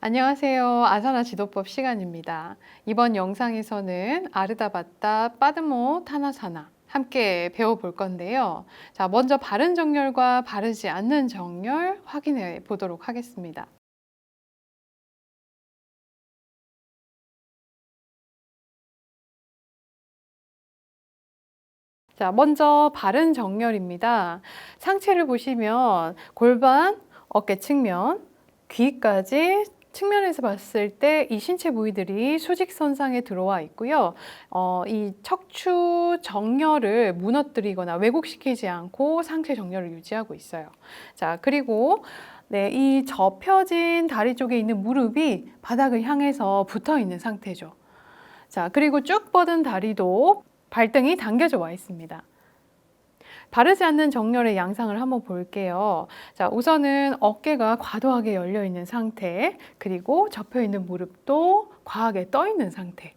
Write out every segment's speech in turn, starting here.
안녕하세요. 아사나 지도법 시간입니다. 이번 영상에서는 아르다바따 빠드모 타나사나 함께 배워볼 건데요. 자, 먼저 바른 정렬과 바르지 않는 정렬 확인해 보도록 하겠습니다. 자, 먼저 바른 정렬입니다. 상체를 보시면 골반, 어깨 측면, 귀까지 측면에서 봤을 때 이 신체 부위들이 수직선상에 들어와 있고요. 이 척추 정렬을 무너뜨리거나 왜곡시키지 않고 상체 정렬을 유지하고 있어요. 자, 그리고 네, 이 접혀진 다리 쪽에 있는 무릎이 바닥을 향해서 붙어 있는 상태죠. 자, 그리고 쭉 뻗은 다리도 발등이 당겨져 와 있습니다. 바르지 않는 정렬의 양상을 한번 볼게요. 자, 우선은 어깨가 과도하게 열려 있는 상태, 그리고 접혀 있는 무릎도 과하게 떠 있는 상태.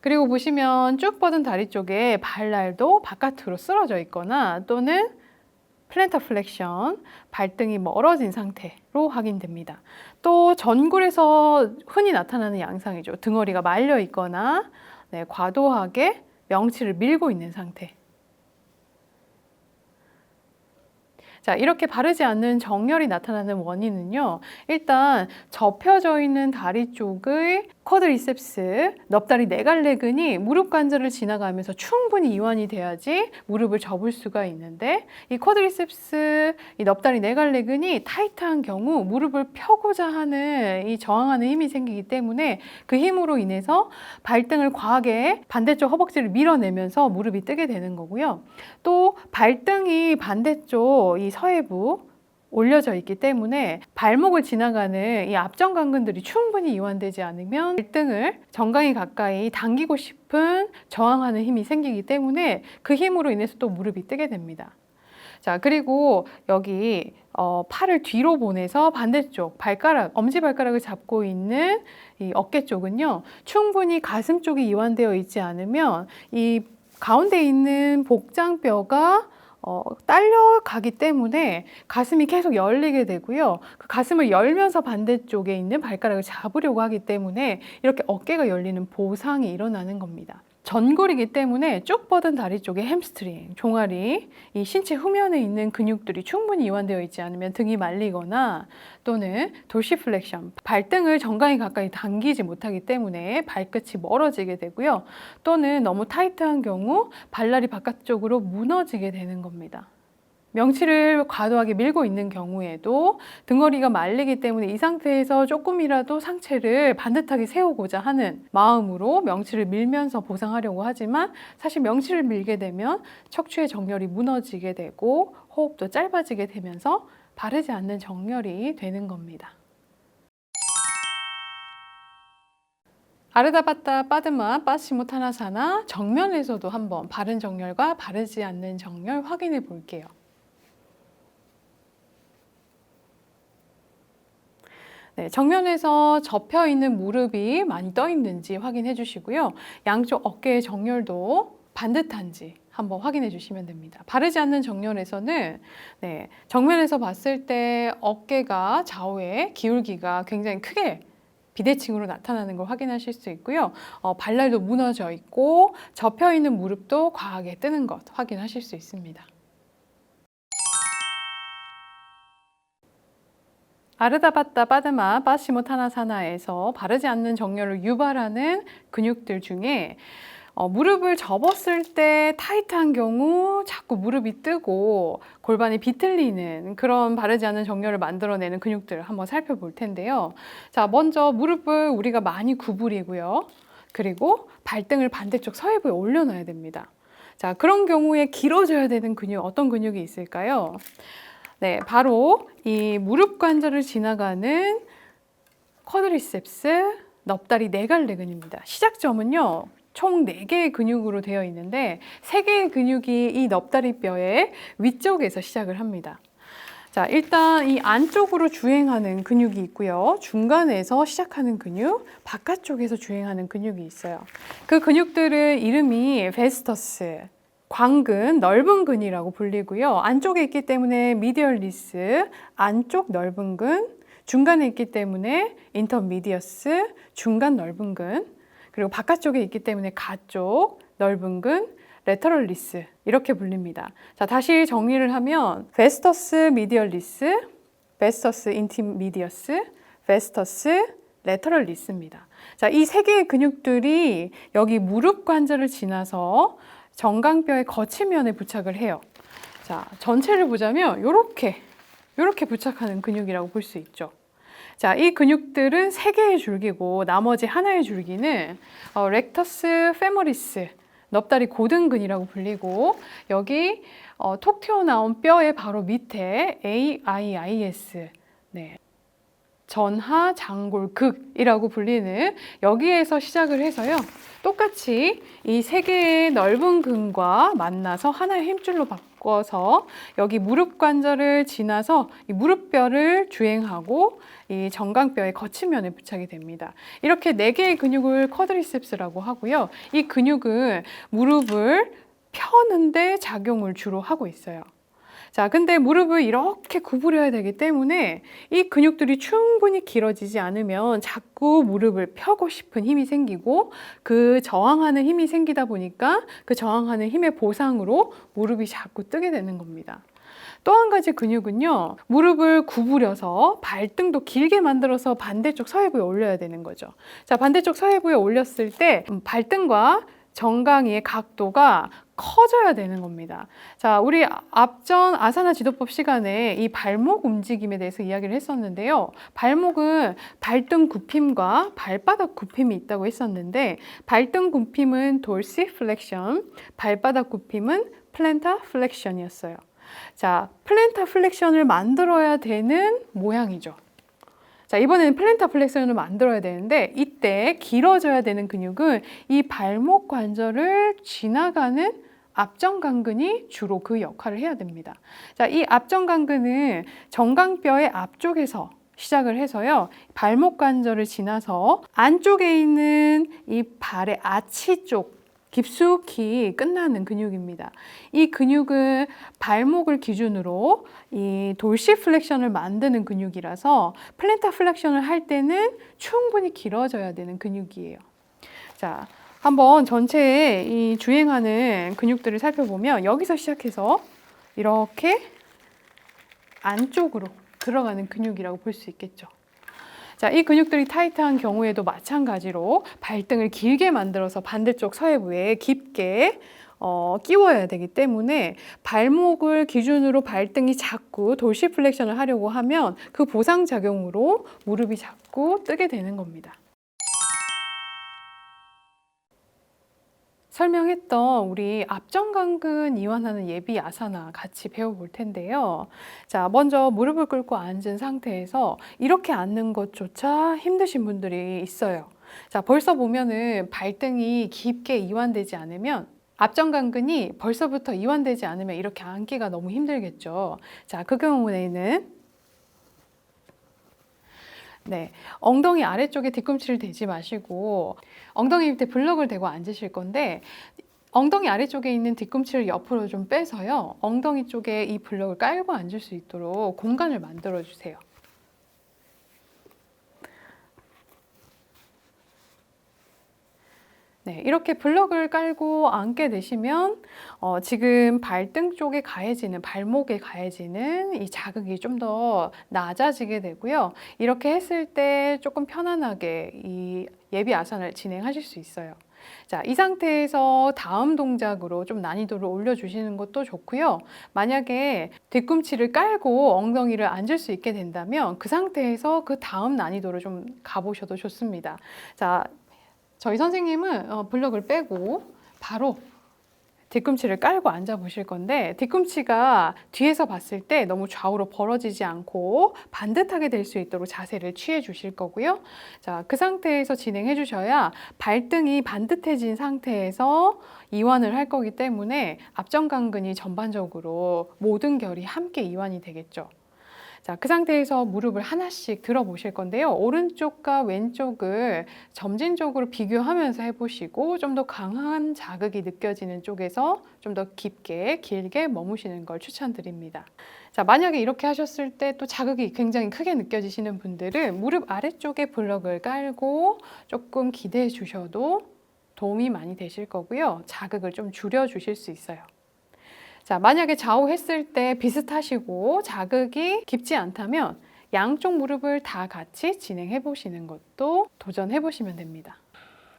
그리고 보시면 쭉 뻗은 다리 쪽에 발날도 바깥으로 쓰러져 있거나 또는 플랜터 플렉션, 발등이 멀어진 상태로 확인됩니다. 또 전굴에서 흔히 나타나는 양상이죠. 등허리가 말려 있거나 네, 과도하게 명치를 밀고 있는 상태. 자, 이렇게 바르지 않는 정렬이 나타나는 원인은요. 일단 접혀져 있는 다리 쪽의 쿼드리셉스, 넙다리 네갈래근이 무릎 관절을 지나가면서 충분히 이완이 돼야지 무릎을 접을 수가 있는데 이 쿼드리셉스, 이 넙다리 네갈래근이 타이트한 경우 무릎을 펴고자 하는 이 저항하는 힘이 생기기 때문에 그 힘으로 인해서 발등을 과하게 반대쪽 허벅지를 밀어내면서 무릎이 뜨게 되는 거고요. 또 발등이 반대쪽 이 서해부 올려져 있기 때문에 발목을 지나가는 이 앞전 강근들이 충분히 이완되지 않으면 발등을 정강이 가까이 당기고 싶은 저항하는 힘이 생기기 때문에 그 힘으로 인해서 또 무릎이 뜨게 됩니다. 자, 그리고 여기 팔을 뒤로 보내서 반대쪽 발가락, 엄지발가락을 잡고 있는 이 어깨 쪽은요, 충분히 가슴 쪽이 이완되어 있지 않으면 이 가운데 있는 복장뼈가 딸려가기 때문에 가슴이 계속 열리게 되고요. 그 가슴을 열면서 반대쪽에 있는 발가락을 잡으려고 하기 때문에 이렇게 어깨가 열리는 보상이 일어나는 겁니다. 전골이기 때문에 쭉 뻗은 다리 쪽에 햄스트링, 종아리, 이 신체 후면에 있는 근육들이 충분히 이완되어 있지 않으면 등이 말리거나 또는 도시플렉션, 발등을 정강이 가까이 당기지 못하기 때문에 발끝이 멀어지게 되고요. 또는 너무 타이트한 경우 발날이 바깥쪽으로 무너지게 되는 겁니다. 명치를 과도하게 밀고 있는 경우에도 등허리가 말리기 때문에 이 상태에서 조금이라도 상체를 반듯하게 세우고자 하는 마음으로 명치를 밀면서 보상하려고 하지만 사실 명치를 밀게 되면 척추의 정렬이 무너지게 되고 호흡도 짧아지게 되면서 바르지 않는 정렬이 되는 겁니다. 아르다바따 빠드마 빠시모타나사나 정면에서도 한번 바른 정렬과 바르지 않는 정렬 확인해 볼게요. 네, 정면에서 접혀 있는 무릎이 많이 떠 있는지 확인해 주시고요. 양쪽 어깨의 정렬도 반듯한지 한번 확인해 주시면 됩니다. 바르지 않는 정렬에서는 네, 정면에서 봤을 때 어깨가 좌우에 기울기가 굉장히 크게 비대칭으로 나타나는 걸 확인하실 수 있고요. 발날도 무너져 있고 접혀 있는 무릎도 과하게 뜨는 것 확인하실 수 있습니다. 아르다바따 빠드마 빠시모타나사나에서 바르지 않는 정렬을 유발하는 근육들 중에 무릎을 접었을 때 타이트한 경우 자꾸 무릎이 뜨고 골반이 비틀리는 그런 바르지 않는 정렬을 만들어내는 근육들을 한번 살펴볼 텐데요. 자, 먼저 무릎을 우리가 많이 구부리고요. 그리고 발등을 반대쪽 서해부에 올려놔야 됩니다. 자, 그런 경우에 길어져야 되는 근육, 어떤 근육이 있을까요? 네, 바로 이 무릎 관절을 지나가는 쿼드리셉스, 넙다리 네갈래근입니다. 시작점은요, 총 4개의 근육으로 되어 있는데 3개의 근육이 이 넙다리 뼈의 위쪽에서 시작을 합니다. 자, 일단 이 안쪽으로 주행하는 근육이 있고요. 중간에서 시작하는 근육, 바깥쪽에서 주행하는 근육이 있어요. 그 근육들은 이름이 베스터스, 광근, 넓은 근이라고 불리고요. 안쪽에 있기 때문에 미디얼리스, 안쪽 넓은 근, 중간에 있기 때문에 인터미디어스, 중간 넓은 근, 그리고 바깥쪽에 있기 때문에 가쪽 넓은 근, 레터럴리스 이렇게 불립니다. 자, 다시 정리를 하면 베스터스 미디얼리스, 베스터스 인티미디어스, 베스터스 레터럴리스입니다. 자, 이 세 개의 근육들이 여기 무릎 관절을 지나서 정강뼈의 거치면에 부착을 해요. 자, 전체를 보자면 요렇게 부착하는 근육이라고 볼 수 있죠. 자, 이 근육들은 세 개의 줄기고 나머지 하나의 줄기는 렉터스 페모리스, 넙다리 고등근이라고 불리고 여기 톡 튀어나온 뼈의 바로 밑에 AIIS, 네, 전하 장골극이라고 불리는 여기에서 시작을 해서요. 똑같이 이 세 개의 넓은 근과 만나서 하나의 힘줄로 바꿔서 여기 무릎 관절을 지나서 이 무릎뼈를 주행하고 이 정강뼈의 거치면에 부착이 됩니다. 이렇게 네 개의 근육을 쿼드리셉스라고 하고요. 이 근육은 무릎을 펴는데 작용을 주로 하고 있어요. 자, 근데 무릎을 이렇게 구부려야 되기 때문에 이 근육들이 충분히 길어지지 않으면 자꾸 무릎을 펴고 싶은 힘이 생기고 그 저항하는 힘이 생기다 보니까 그 저항하는 힘의 보상으로 무릎이 자꾸 뜨게 되는 겁니다. 또 한 가지 근육은요, 무릎을 구부려서 발등도 길게 만들어서 반대쪽 서해부에 올려야 되는 거죠. 자, 반대쪽 서해부에 올렸을 때 발등과 정강이의 각도가 커져야 되는 겁니다. 자, 우리 앞전 아사나 지도법 시간에 이 발목 움직임에 대해서 이야기를 했었는데요. 발목은 발등 굽힘과 발바닥 굽힘이 있다고 했었는데 발등 굽힘은 돌시 플렉션, 발바닥 굽힘은 플랜타 플렉션이었어요. 자, 플랜타 플렉션을 만들어야 되는 모양이죠. 자, 이번에는 플랜타 플렉션을 만들어야 되는데 이때 길어져야 되는 근육은 이 발목 관절을 지나가는 앞정강근이 주로 그 역할을 해야 됩니다. 자, 이 앞정강근은 정강뼈의 앞쪽에서 시작을 해서요. 발목 관절을 지나서 안쪽에 있는 이 발의 아치 쪽 깊숙이 끝나는 근육입니다. 이 근육은 발목을 기준으로 이 돌시 플렉션을 만드는 근육이라서 플랜타 플렉션을 할 때는 충분히 길어져야 되는 근육이에요. 자, 한번 전체에 이 주행하는 근육들을 살펴보면 여기서 시작해서 이렇게 안쪽으로 들어가는 근육이라고 볼 수 있겠죠. 자, 이 근육들이 타이트한 경우에도 마찬가지로 발등을 길게 만들어서 반대쪽 서해부에 깊게 끼워야 되기 때문에 발목을 기준으로 발등이 자꾸 돌시 플렉션을 하려고 하면 그 보상작용으로 무릎이 자꾸 뜨게 되는 겁니다. 설명했던 우리 앞정강근 이완하는 예비 아사나 같이 배워볼 텐데요. 자, 먼저 무릎을 꿇고 앉은 상태에서 이렇게 앉는 것조차 힘드신 분들이 있어요. 자, 벌써 보면은 발등이 깊게 이완되지 않으면 앞정강근이 벌써부터 이완되지 않으면 이렇게 앉기가 너무 힘들겠죠. 자, 그 경우에는 네, 엉덩이 아래쪽에 뒤꿈치를 대지 마시고 엉덩이 밑에 블럭을 대고 앉으실 건데 엉덩이 아래쪽에 있는 뒤꿈치를 옆으로 좀 빼서요. 엉덩이 쪽에 이 블럭을 깔고 앉을 수 있도록 공간을 만들어 주세요. 네, 이렇게 블럭을 깔고 앉게 되시면 지금 발등 쪽에 가해지는, 발목에 가해지는 이 자극이 좀 더 낮아지게 되고요. 이렇게 했을 때 조금 편안하게 이 예비 아산을 진행하실 수 있어요. 자, 이 상태에서 다음 동작으로 좀 난이도를 올려주시는 것도 좋고요. 만약에 뒤꿈치를 깔고 엉덩이를 앉을 수 있게 된다면 그 상태에서 그 다음 난이도를 좀 가보셔도 좋습니다. 자, 저희 선생님은 블럭을 빼고 바로 뒤꿈치를 깔고 앉아 보실 건데 뒤꿈치가 뒤에서 봤을 때 너무 좌우로 벌어지지 않고 반듯하게 될 수 있도록 자세를 취해 주실 거고요. 자, 그 상태에서 진행해 주셔야 발등이 반듯해진 상태에서 이완을 할 거기 때문에 앞정강근이 전반적으로 모든 결이 함께 이완이 되겠죠. 자, 그 상태에서 무릎을 하나씩 들어 보실 건데요. 오른쪽과 왼쪽을 점진적으로 비교하면서 해보시고 좀 더 강한 자극이 느껴지는 쪽에서 좀 더 깊게 길게 머무시는 걸 추천드립니다. 자, 만약에 이렇게 하셨을 때 또 자극이 굉장히 크게 느껴지시는 분들은 무릎 아래쪽에 블럭을 깔고 조금 기대해 주셔도 도움이 많이 되실 거고요. 자극을 좀 줄여 주실 수 있어요. 자, 만약에 좌우했을 때 비슷하시고 자극이 깊지 않다면 양쪽 무릎을 다 같이 진행해 보시는 것도 도전해 보시면 됩니다.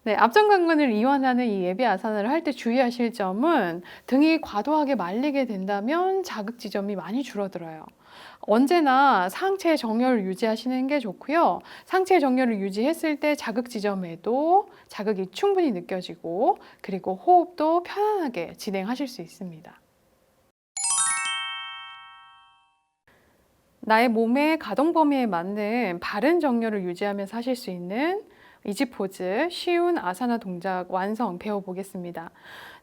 네, 앞전관근을 이완하는 이 예비 아사나를 할 때 주의하실 점은 등이 과도하게 말리게 된다면 자극 지점이 많이 줄어들어요. 언제나 상체 정렬을 유지하시는 게 좋고요. 상체 정렬을 유지했을 때 자극 지점에도 자극이 충분히 느껴지고 그리고 호흡도 편안하게 진행하실 수 있습니다. 나의 몸의 가동 범위에 맞는 바른 정렬을 유지하면서 하실 수 있는 이지 포즈, 쉬운 아사나 동작 완성 배워보겠습니다.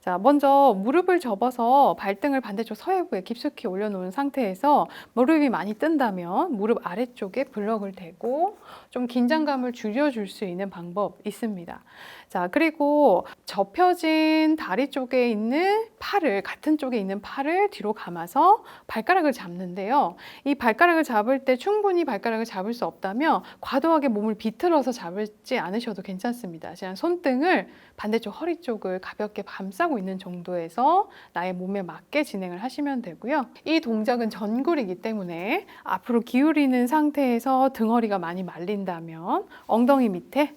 자, 먼저 무릎을 접어서 발등을 반대쪽 서해부에 깊숙이 올려놓은 상태에서 무릎이 많이 뜬다면 무릎 아래쪽에 블럭을 대고 좀 긴장감을 줄여줄 수 있는 방법 있습니다. 자, 그리고 접혀진 다리 쪽에 있는 팔을, 같은 쪽에 있는 팔을 뒤로 감아서 발가락을 잡는데요. 이 발가락을 잡을 때 충분히 발가락을 잡을 수 없다면 과도하게 몸을 비틀어서 잡지 않으셔도 괜찮습니다. 그냥 손등을 반대쪽 허리 쪽을 가볍게 감싸고 있는 정도에서 나의 몸에 맞게 진행을 하시면 되고요. 이 동작은 전굴이기 때문에 앞으로 기울이는 상태에서 등허리가 많이 말린다면 엉덩이 밑에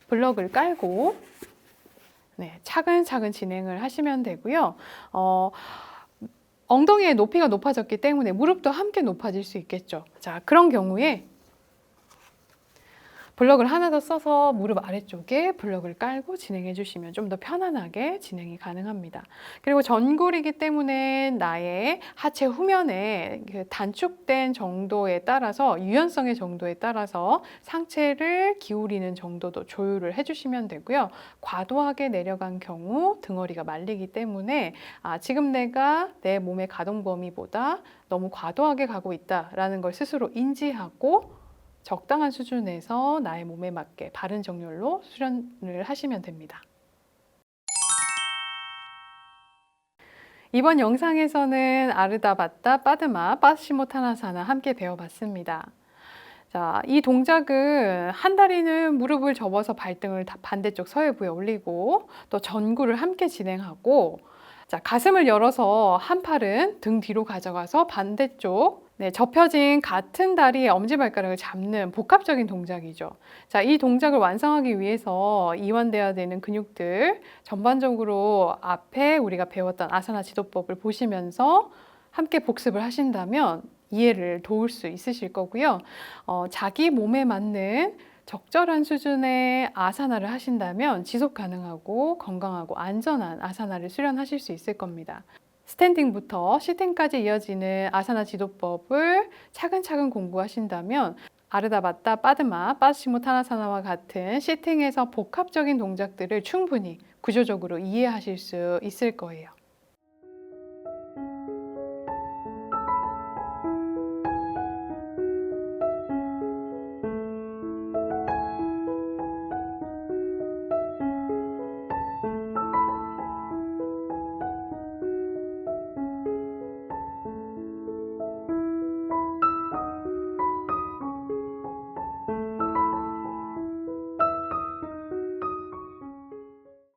블럭을 깔고 차근차근 진행을 하시면 되고요. 엉덩이의 높이가 높아졌기 때문에 무릎도 함께 높아질 수 있겠죠. 자, 그런 경우에 블럭을 하나 더 써서 무릎 아래쪽에 블럭을 깔고 진행해 주시면 좀 더 편안하게 진행이 가능합니다. 그리고 전굴이기 때문에 나의 하체 후면의 그 단축된 정도에 따라서 유연성의 정도에 따라서 상체를 기울이는 정도도 조율을 해주시면 되고요. 과도하게 내려간 경우 등허리가 말리기 때문에 지금 내가 내 몸의 가동 범위보다 너무 과도하게 가고 있다라는 걸 스스로 인지하고 적당한 수준에서 나의 몸에 맞게 바른 정렬로 수련을 하시면 됩니다. 이번 영상에서는 아르다 바따 빠드마 빠시모타나사나 함께 배워봤습니다. 자, 이 동작은 한 다리는 무릎을 접어서 발등을 반대쪽 서해부에 올리고 또 전구를 함께 진행하고, 자, 가슴을 열어서 한 팔은 등 뒤로 가져가서 반대쪽 접혀진 같은 다리의 엄지발가락을 잡는 복합적인 동작이죠. 자, 이 동작을 완성하기 위해서 이완돼야 되는 근육들 전반적으로 앞에 우리가 배웠던 아사나 지도법을 보시면서 함께 복습을 하신다면 이해를 도울 수 있으실 거고요. 자기 몸에 맞는 적절한 수준의 아사나를 하신다면 지속 가능하고 건강하고 안전한 아사나를 수련하실 수 있을 겁니다. 스탠딩부터 시팅까지 이어지는 아사나 지도법을 차근차근 공부하신다면 아르다 바따 빠드마 빠시모타나사나와 같은 시팅에서 복합적인 동작들을 충분히 구조적으로 이해하실 수 있을 거예요.